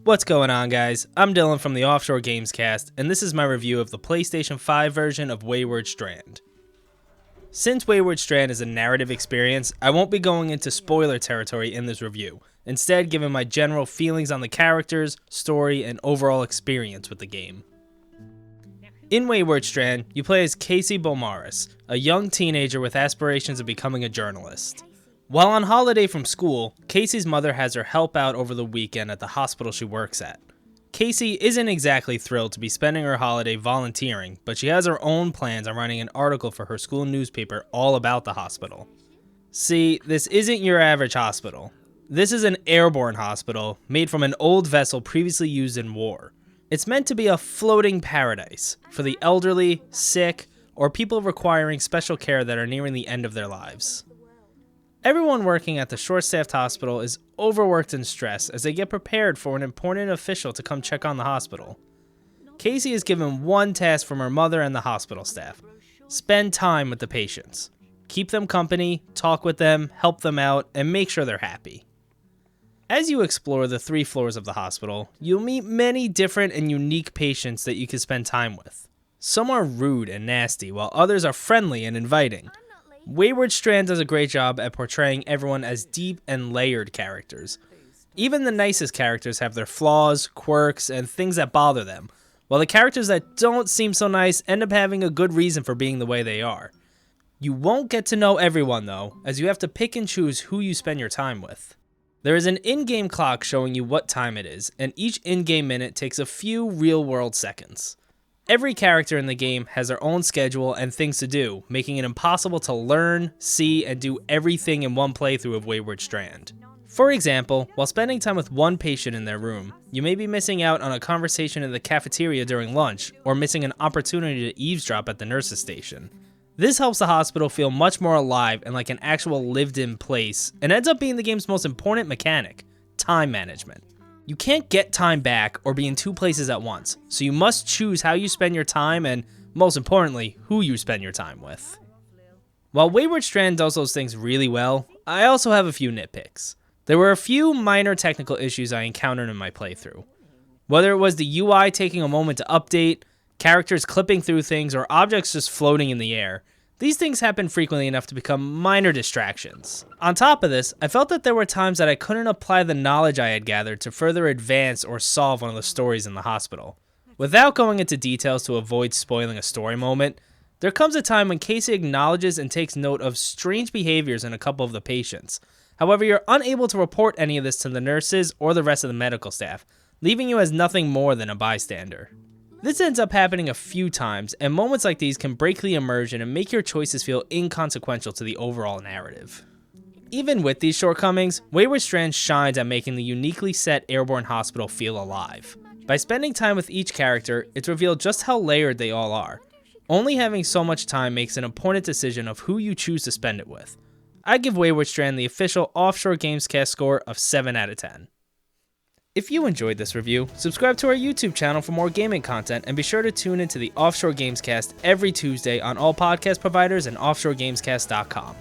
What's going on, guys? I'm Dylan from the Offshore Gamescast, and this is my review of the PlayStation 5 version of Wayward Strand. Since Wayward Strand is a narrative experience, I won't be going into spoiler territory in this review, instead giving my general feelings on the characters, story, and overall experience with the game. In Wayward Strand, you play as Casey Beaumaris, a young teenager with aspirations of becoming a journalist. While on holiday from school, Casey's mother has her help out over the weekend at the hospital she works at. Casey isn't exactly thrilled to be spending her holiday volunteering, but she has her own plans on writing an article for her school newspaper all about the hospital. See, this isn't your average hospital. This is an airborne hospital made from an old vessel previously used in war. It's meant to be a floating paradise for the elderly, sick, or people requiring special care that are nearing the end of their lives. Everyone working at the short-staffed hospital is overworked and stressed as they get prepared for an important official to come check on the hospital. Casey is given one task from her mother and the hospital staff: spend time with the patients. Keep them company, talk with them, help them out, and make sure they're happy. As you explore the 3 floors of the hospital, you'll meet many different and unique patients that you can spend time with. Some are rude and nasty, while others are friendly and inviting. Wayward Strand does a great job at portraying everyone as deep and layered characters. Even the nicest characters have their flaws, quirks, and things that bother them, while the characters that don't seem so nice end up having a good reason for being the way they are. You won't get to know everyone though, as you have to pick and choose who you spend your time with. There is an in-game clock showing you what time it is, and each in-game minute takes a few real-world seconds. Every character in the game has their own schedule and things to do, making it impossible to learn, see, and do everything in one playthrough of Wayward Strand. For example, while spending time with one patient in their room, you may be missing out on a conversation in the cafeteria during lunch, or missing an opportunity to eavesdrop at the nurse's station. This helps the hospital feel much more alive and like an actual lived-in place, and ends up being the game's most important mechanic: time management. You can't get time back or be in 2 places at once, so you must choose how you spend your time and, most importantly, who you spend your time with. While Wayward Strand does those things really well, I also have a few nitpicks. There were a few minor technical issues I encountered in my playthrough. Whether it was the UI taking a moment to update, characters clipping through things, or objects just floating in the air, these things happen frequently enough to become minor distractions. On top of this, I felt that there were times that I couldn't apply the knowledge I had gathered to further advance or solve one of the stories in the hospital. Without going into details to avoid spoiling a story moment, there comes a time when Casey acknowledges and takes note of strange behaviors in a couple of the patients. However, you're unable to report any of this to the nurses or the rest of the medical staff, leaving you as nothing more than a bystander. This ends up happening a few times, and moments like these can break the immersion and make your choices feel inconsequential to the overall narrative. Even with these shortcomings, Wayward Strand shines at making the uniquely set airborne hospital feel alive. By spending time with each character, it's revealed just how layered they all are. Only having so much time makes an important decision of who you choose to spend it with. I give Wayward Strand the official Offshore Gamescast score of 7 out of 10. If you enjoyed this review, subscribe to our YouTube channel for more gaming content, and be sure to tune into the Offshore Gamescast every Tuesday on all podcast providers and offshoregamescast.com.